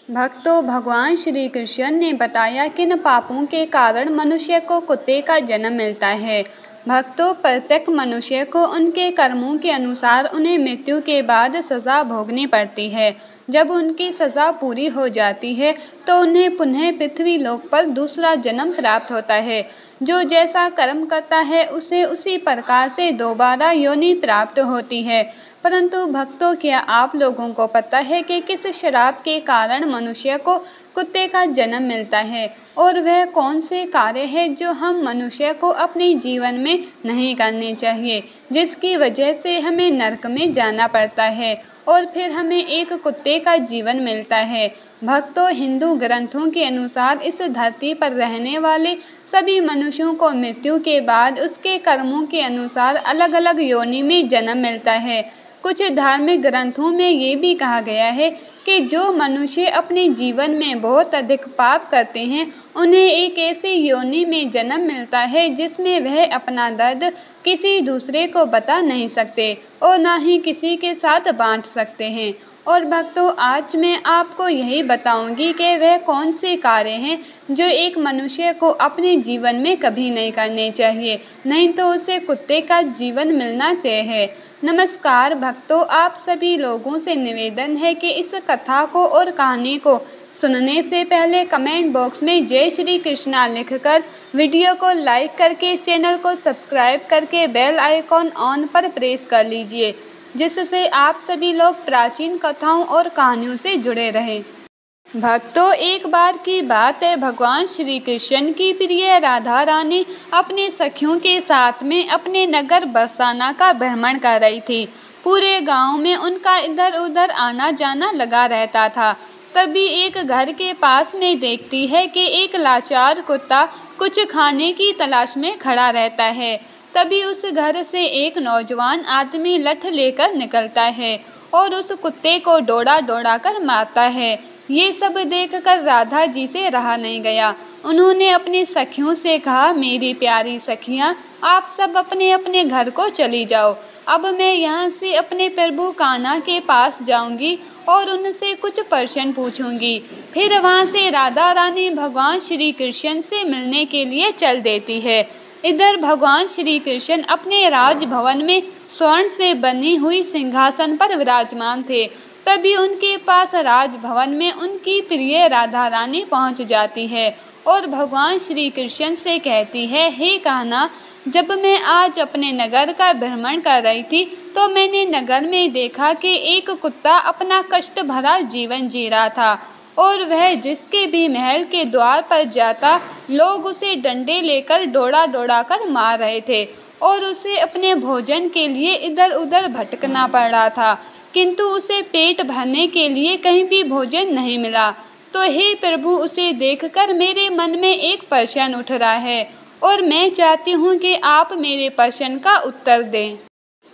भक्तों, भगवान श्री कृष्ण ने बताया किन पापों के कारण मनुष्य को कुत्ते का जन्म मिलता है। भक्तों, प्रत्येक मनुष्य को उनके कर्मों के अनुसार उन्हें मृत्यु के बाद सज़ा भोगनी पड़ती है। जब उनकी सज़ा पूरी हो जाती है तो उन्हें पुनः पृथ्वी लोक पर दूसरा जन्म प्राप्त होता है। जो जैसा कर्म करता है उसे उसी प्रकार से दोबारा योनि प्राप्त होती है। परंतु भक्तों, क्या आप लोगों को पता है कि किस श्राप के कारण मनुष्य को कुत्ते का जन्म मिलता है और वह कौन से कार्य है जो हम मनुष्य को अपने जीवन में नहीं करने चाहिए, जिसकी वजह से हमें नरक में जाना पड़ता है और फिर हमें एक कुत्ते का जीवन मिलता है। भक्तों, हिंदू ग्रंथों के अनुसार इस धरती पर रहने वाले सभी मनुष्यों को मृत्यु के बाद उसके कर्मों के अनुसार अलग अलग योनि में जन्म मिलता है। कुछ धार्मिक ग्रंथों में ये भी कहा गया है कि जो मनुष्य अपने जीवन में बहुत अधिक पाप करते हैं उन्हें एक ऐसी योनि में जन्म मिलता है जिसमें वह अपना दर्द किसी दूसरे को बता नहीं सकते और ना ही किसी के साथ बांट सकते हैं। और भक्तों, आज मैं आपको यही बताऊंगी कि वह कौन से कार्य हैं जो एक मनुष्य को अपने जीवन में कभी नहीं करने चाहिए, नहीं तो उसे कुत्ते का जीवन मिलना तय है। नमस्कार भक्तों, आप सभी लोगों से निवेदन है कि इस कथा को और कहानी को सुनने से पहले कमेंट बॉक्स में जय श्री कृष्णा लिखकर वीडियो को लाइक करके चैनल को सब्सक्राइब करके बेल आइकॉन ऑन पर प्रेस कर लीजिए, जिससे आप सभी लोग प्राचीन कथाओं और कहानियों से जुड़े रहें। भक्तों, एक बार की बात है, भगवान श्री कृष्ण की प्रिय राधा रानी अपने सखियों के साथ में अपने नगर बरसाना का भ्रमण कर रही थी। पूरे गांव में उनका इधर उधर आना जाना लगा रहता था। तभी एक घर के पास में देखती है कि एक लाचार कुत्ता कुछ खाने की तलाश में खड़ा रहता है। तभी उस घर से एक नौजवान आदमी लठ लेकर निकलता है और उस कुत्ते को दौड़ा दौड़ा कर मारता है। ये सब देखकर राधा जी से रहा नहीं गया। उन्होंने अपनी सखियों से कहा, मेरी प्यारी सखियाँ, आप सब अपने अपने घर को चली जाओ। अब मैं यहाँ से अपने प्रभु कान्हा के पास जाऊंगी और उनसे कुछ प्रश्न पूछूंगी। फिर वहाँ से राधा रानी भगवान श्री कृष्ण से मिलने के लिए चल देती है। इधर भगवान श्री कृष्ण अपने राजभवन में स्वर्ण से बनी हुई सिंहासन पर विराजमान थे। तभी उनके पास राजभवन में उनकी प्रिय राधा रानी पहुंच जाती है और भगवान श्री कृष्ण से कहती है, हे कान्हा, जब मैं आज अपने नगर का भ्रमण कर रही थी तो मैंने नगर में देखा कि एक कुत्ता अपना कष्ट भरा जीवन जी रहा था और वह जिसके भी महल के द्वार पर जाता लोग उसे डंडे लेकर दौड़ा दौड़ा कर मार रहे थे और उसे अपने भोजन के लिए इधर उधर भटकना पड़ रहा था, किंतु उसे पेट भरने के लिए कहीं भी भोजन नहीं मिला। तो हे प्रभु, उसे देखकर मेरे मन में एक प्रश्न उठ रहा है और मैं चाहती हूँ कि आप मेरे प्रश्न का उत्तर दें।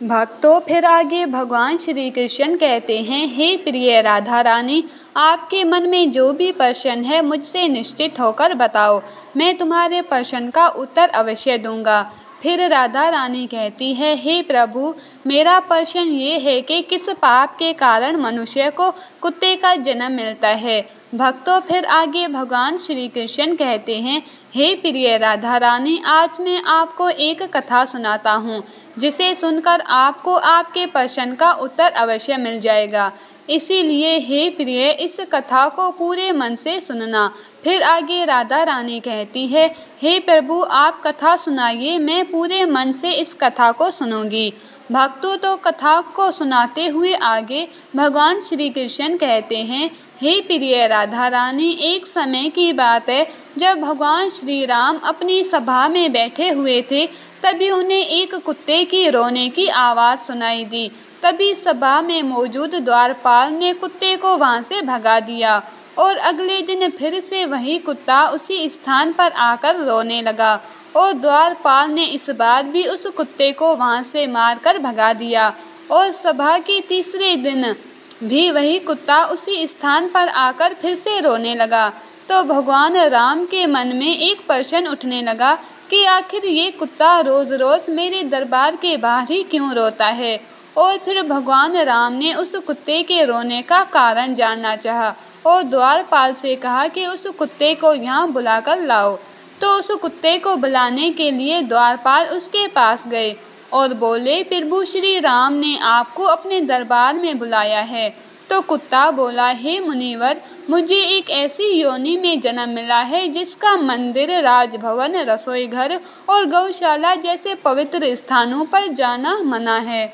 भक्तों, फिर आगे भगवान श्री कृष्ण कहते हैं, हे प्रिय राधा रानी, आपके मन में जो भी प्रश्न है मुझसे निश्चित होकर बताओ, मैं तुम्हारे प्रश्न का उत्तर अवश्य दूंगा। फिर राधा रानी कहती है, हे प्रभु, मेरा प्रश्न ये है कि किस पाप के कारण मनुष्य को कुत्ते का जन्म मिलता है। भक्तों, फिर आगे भगवान श्री कृष्ण कहते हैं, हे प्रिय राधा रानी, आज मैं आपको एक कथा सुनाता हूँ, जिसे सुनकर आपको आपके प्रश्न का उत्तर अवश्य मिल जाएगा। इसीलिए हे प्रिय, इस कथा को पूरे मन से सुनना। फिर आगे राधा रानी कहती है, हे प्रभु, आप कथा सुनाइए, मैं पूरे मन से इस कथा को सुनूंगी। भक्तों, तो कथा को सुनाते हुए आगे भगवान श्री कृष्ण कहते हैं, हे प्रिय राधा रानी, एक समय की बात है, जब भगवान श्री राम अपनी सभा में बैठे हुए थे, तभी उन्हें एक कुत्ते की रोने की आवाज़ सुनाई दी। तभी सभा में मौजूद द्वारपाल ने कुत्ते को वहाँ से भगा दिया और अगले दिन फिर से वही कुत्ता उसी स्थान पर आकर रोने लगा और द्वारपाल ने इस बार भी उस कुत्ते को वहाँ से मारकर भगा दिया और सभा के तीसरे दिन भी वही कुत्ता उसी स्थान पर आकर फिर से रोने लगा। तो भगवान राम के मन में एक प्रश्न उठने लगा कि आखिर ये कुत्ता रोज रोज मेरे दरबार के बाहर ही क्यों रोता है। और फिर भगवान राम ने उस कुत्ते के रोने का कारण जानना चाहा और द्वारपाल से कहा कि उस कुत्ते को यहाँ बुलाकर लाओ। तो उस कुत्ते को बुलाने के लिए द्वारपाल उसके पास गए और बोले, प्रभु श्री राम ने आपको अपने दरबार में बुलाया है। तो कुत्ता बोला, हे मुनिवर, मुझे एक ऐसी योनि में जन्म मिला है जिसका मंदिर, राजभवन, रसोई घर और गौशाला जैसे पवित्र स्थानों पर जाना मना है।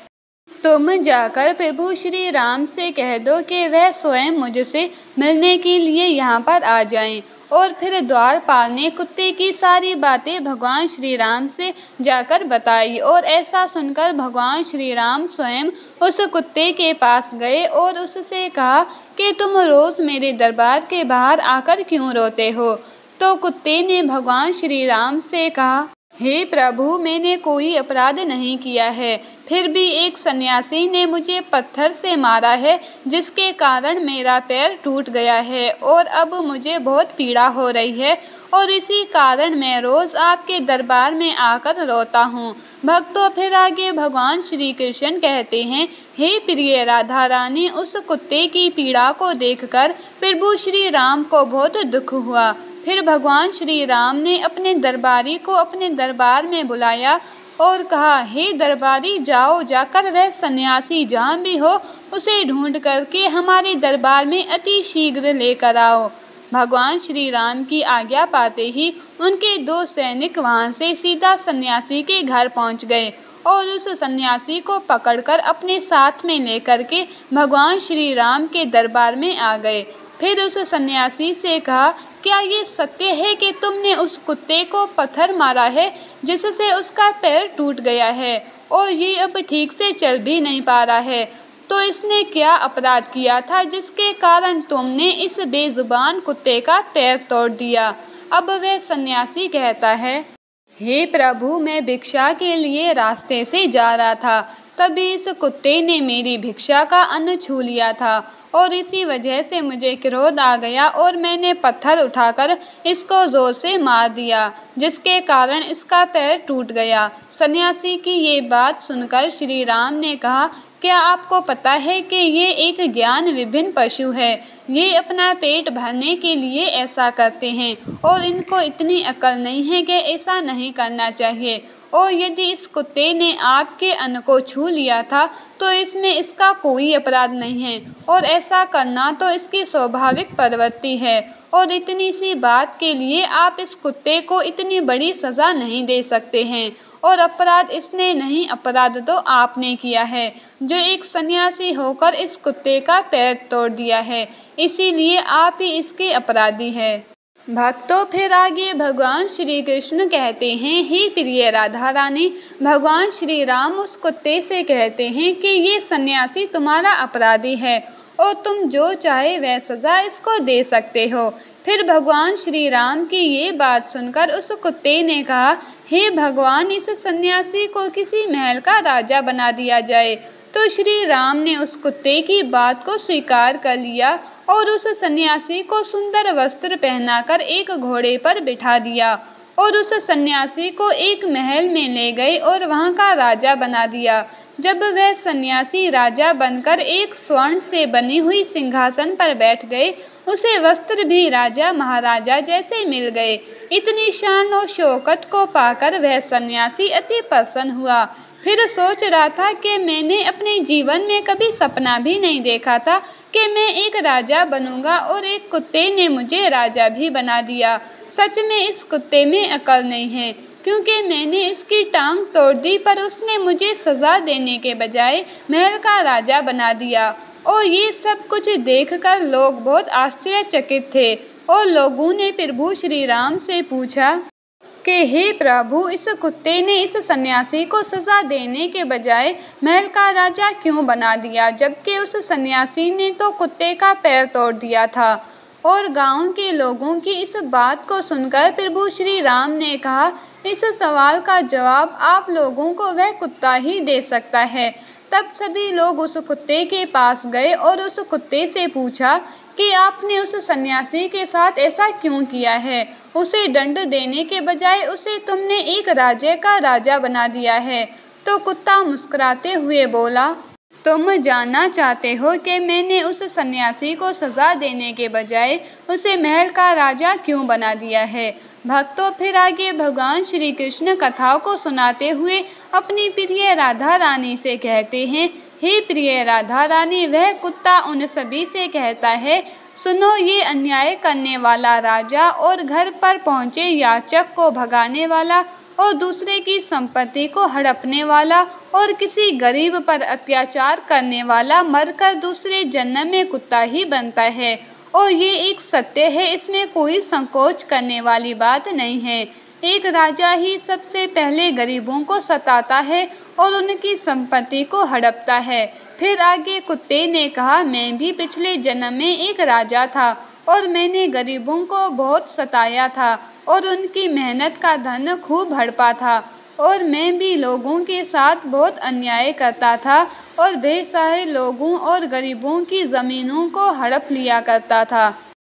तुम जाकर प्रभु श्री राम से कह दो कि वह स्वयं मुझसे मिलने के लिए यहाँ पर आ जाएं। और फिर द्वारपाल ने कुत्ते की सारी बातें भगवान श्री राम से जाकर बताई। और ऐसा सुनकर भगवान श्री राम स्वयं उस कुत्ते के पास गए और उससे कहा कि तुम रोज़ मेरे दरबार के बाहर आकर क्यों रोते हो। तो कुत्ते ने भगवान श्री राम से कहा, हे प्रभु, मैंने कोई अपराध नहीं किया है, फिर भी एक सन्यासी ने मुझे पत्थर से मारा है जिसके कारण मेरा पैर टूट गया है और अब मुझे बहुत पीड़ा हो रही है और इसी कारण मैं रोज़ आपके दरबार में आकर रोता हूँ। भक्तों, फिर आगे भगवान श्री कृष्ण कहते हैं, हे प्रिय राधा रानी, उस कुत्ते की पीड़ा को देखकर प्रभु श्री राम को बहुत दुख हुआ। फिर भगवान श्री राम ने अपने दरबारी को अपने दरबार में बुलाया और कहा, हे दरबारी, जाओ, जाकर वह सन्यासी जहाँ भी हो उसे ढूंढ करके हमारे दरबार में अति शीघ्र लेकर आओ। भगवान श्री राम की आज्ञा पाते ही उनके 2 सैनिक वहाँ से सीधा सन्यासी के घर पहुँच गए और उस सन्यासी को पकड़कर अपने साथ में लेकर के भगवान श्री राम के दरबार में आ गए। फिर उस सन्यासी से कहा, क्या ये सत्य है कि तुमने उस कुत्ते को पत्थर मारा है जिससे उसका पैर टूट गया है और ये अब ठीक से चल भी नहीं पा रहा है? तो इसने क्या अपराध किया था जिसके कारण तुमने इस बेजुबान कुत्ते का पैर तोड़ दिया? अब वह सन्यासी कहता है, हे प्रभु, मैं भिक्षा के लिए रास्ते से जा रहा था, तभी इस कुत्ते ने मेरी भिक्षा का अन्न छू लिया था और इसी वजह से मुझे क्रोध आ गया और मैंने पत्थर उठाकर इसको जोर से मार दिया, जिसके कारण इसका पैर टूट गया। सन्यासी की ये बात सुनकर श्री राम ने कहा, क्या आपको पता है कि ये एक ज्ञान विभिन्न पशु है? ये अपना पेट भरने के लिए ऐसा करते हैं और इनको इतनी अकल नहीं है कि ऐसा नहीं करना चाहिए। और यदि इस कुत्ते ने आपके अन्न को छू लिया था तो इसमें इसका कोई अपराध नहीं है और ऐसा करना तो इसकी स्वाभाविक प्रवृत्ति है और इतनी सी बात के लिए आप इस कुत्ते को इतनी बड़ी सज़ा नहीं दे सकते हैं। और अपराध इसने नहीं, अपराध तो आपने किया है जो एक सन्यासी होकर इस कुत्ते का पैर तोड़ दिया है, इसीलिए आप ही इसके अपराधी हैं। भक्तों, फिर आगे भगवान श्री कृष्ण कहते हैं, हे प्रिय राधा रानी, भगवान श्री राम उस कुत्ते से कहते हैं कि ये सन्यासी तुम्हारा अपराधी है और तुम जो चाहे वह सज़ा इसको दे सकते हो। फिर भगवान श्री राम की ये बात सुनकर उस कुत्ते ने कहा, हे भगवान, इस सन्यासी को किसी महल का राजा बना दिया जाए। तो श्री राम ने उस कुत्ते की बात को स्वीकार कर लिया और उस सन्यासी को सुंदर वस्त्र पहनाकर एक घोड़े पर बिठा दिया और उस सन्यासी को एक महल में ले गए और वहाँ का राजा बना दिया। जब वह सन्यासी राजा बनकर एक स्वर्ण से बनी हुई सिंहासन पर बैठ गए, उसे वस्त्र भी राजा महाराजा जैसे मिल गए। इतनी शान और शौकत को पाकर वह सन्यासी अति प्रसन्न हुआ। फिर सोच रहा था कि मैंने अपने जीवन में कभी सपना भी नहीं देखा था कि मैं एक राजा बनूंगा और एक कुत्ते ने मुझे राजा भी बना दिया। सच में इस कुत्ते में अकल नहीं है, क्योंकि मैंने इसकी टांग तोड़ दी पर उसने मुझे सज़ा देने के बजाय महल का राजा बना दिया। और ये सब कुछ देखकर लोग बहुत आश्चर्यचकित थे और लोगों ने प्रभु श्री राम से पूछा कि हे प्रभु, इस कुत्ते ने इस सन्यासी को सज़ा देने के बजाय महल का राजा क्यों बना दिया, जबकि उस सन्यासी ने तो कुत्ते का पैर तोड़ दिया था। और गांव के लोगों की इस बात को सुनकर प्रभु श्री राम ने कहा, इस सवाल का जवाब आप लोगों को वह कुत्ता ही दे सकता है। तब सभी लोग उस कुत्ते के पास गए और उस कुत्ते से पूछा कि आपने उस सन्यासी के साथ ऐसा क्यों किया है? उसे दंड देने के बजाय उसे तुमने एक राज्य का राजा बना दिया है। तो कुत्ता मुस्कुराते हुए बोला, तुम जानना चाहते हो कि मैंने उस सन्यासी को सजा देने के बजाय उसे महल का राजा क्यों बना दिया है। भक्तों, फिर आगे भगवान श्री कृष्ण कथाओं को सुनाते हुए अपनी प्रिय राधा रानी से कहते हैं, हे प्रिय राधा रानी, वह कुत्ता उन सभी से कहता है, सुनो, ये अन्याय करने वाला राजा और घर पर पहुँचे याचक को भगाने वाला और दूसरे की संपत्ति को हड़पने वाला और किसी गरीब पर अत्याचार करने वाला मरकर दूसरे जन्म में कुत्ता ही बनता है। और ये एक सत्य है, इसमें कोई संकोच करने वाली बात नहीं है। एक राजा ही सबसे पहले गरीबों को सताता है और उनकी संपत्ति को हड़पता है। फिर आगे कुत्ते ने कहा, मैं भी पिछले जन्म में एक राजा था और मैंने गरीबों को बहुत सताया था और उनकी मेहनत का धन खूब हड़पा था और मैं भी लोगों के साथ बहुत अन्याय करता था और बेसहाय लोगों और गरीबों की ज़मीनों को हड़प लिया करता था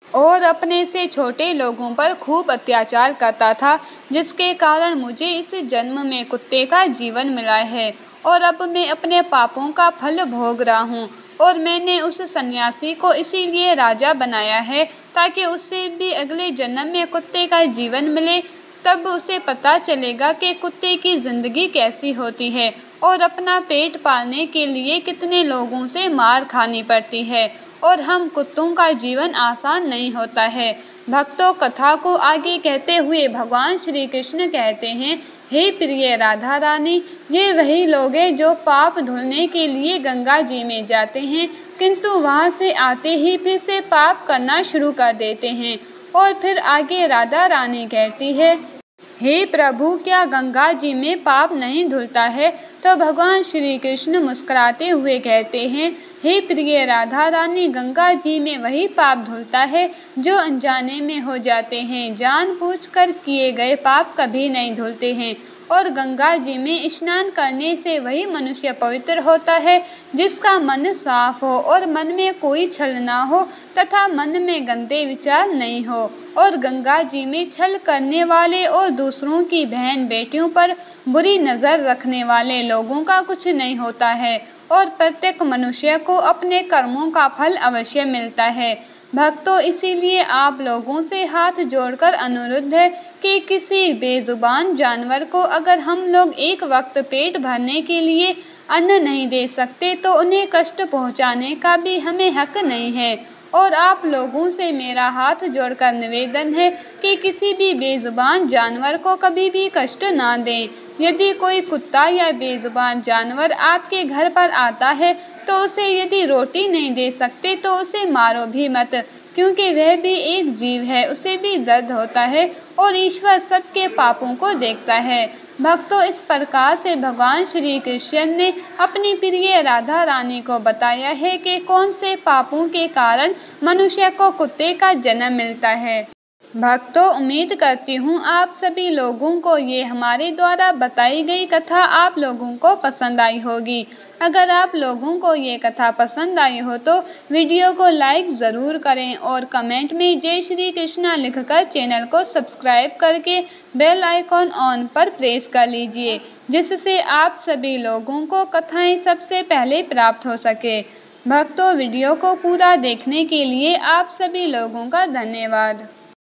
और अपने से छोटे लोगों पर खूब अत्याचार करता था, जिसके कारण मुझे इस जन्म में कुत्ते का जीवन मिला है और अब मैं अपने पापों का फल भोग रहा हूँ। और मैंने उस सन्यासी को इसीलिए राजा बनाया है ताकि उससे भी अगले जन्म में कुत्ते का जीवन मिले। तब उसे पता चलेगा कि कुत्ते की ज़िंदगी कैसी होती है और अपना पेट पालने के लिए कितने लोगों से मार खानी पड़ती है और हम कुत्तों का जीवन आसान नहीं होता है। भक्तों, कथा को आगे कहते हुए भगवान श्री कृष्ण कहते हैं, हे प्रिय राधा रानी, ये वही लोग हैं जो पाप धुलने के लिए गंगा जी में जाते हैं, किंतु वहाँ से आते ही फिर से पाप करना शुरू कर देते हैं। और फिर आगे राधा रानी कहती है, हे प्रभु, क्या गंगा जी में पाप नहीं धुलता है? तो भगवान श्री कृष्ण मुस्कुराते हुए कहते हैं, हे प्रिय राधा रानी, गंगा जी में वही पाप धुलता है जो अनजाने में हो जाते हैं। जानबूझकर किए गए पाप कभी नहीं धुलते हैं। और गंगा जी में स्नान करने से वही मनुष्य पवित्र होता है जिसका मन साफ हो और मन में कोई छल ना हो तथा मन में गंदे विचार नहीं हो। और गंगा जी में छल करने वाले और दूसरों की बहन बेटियों पर बुरी नज़र रखने वाले लोगों का कुछ नहीं होता है और प्रत्येक मनुष्य को अपने कर्मों का फल अवश्य मिलता है। भक्तों, इसीलिए आप लोगों से हाथ जोड़कर अनुरोध है कि किसी बेजुबान जानवर को अगर हम लोग एक वक्त पेट भरने के लिए अन्न नहीं दे सकते तो उन्हें कष्ट पहुंचाने का भी हमें हक नहीं है। और आप लोगों से मेरा हाथ जोड़कर निवेदन है कि किसी भी बेजुबान जानवर को कभी भी कष्ट ना दें। यदि कोई कुत्ता या बेजुबान जानवर आपके घर पर आता है तो उसे यदि रोटी नहीं दे सकते तो उसे मारो भी मत, क्योंकि वह भी एक जीव है, उसे भी दर्द होता है और ईश्वर सबके पापों को देखता है। भक्तों, इस प्रकार से भगवान श्री कृष्ण ने अपनी प्रिय राधा रानी को बताया है कि कौन से पापों के कारण मनुष्य को कुत्ते का जन्म मिलता है। भक्तों, उम्मीद करती हूँ आप सभी लोगों को ये हमारे द्वारा बताई गई कथा आप लोगों को पसंद आई होगी। अगर आप लोगों को ये कथा पसंद आई हो तो वीडियो को लाइक ज़रूर करें और कमेंट में जय श्री कृष्णा लिखकर चैनल को सब्सक्राइब करके बेल आइकॉन ऑन पर प्रेस कर लीजिए, जिससे आप सभी लोगों को कथाएं सबसे पहले प्राप्त हो सके। भक्तों, वीडियो को पूरा देखने के लिए आप सभी लोगों का धन्यवाद।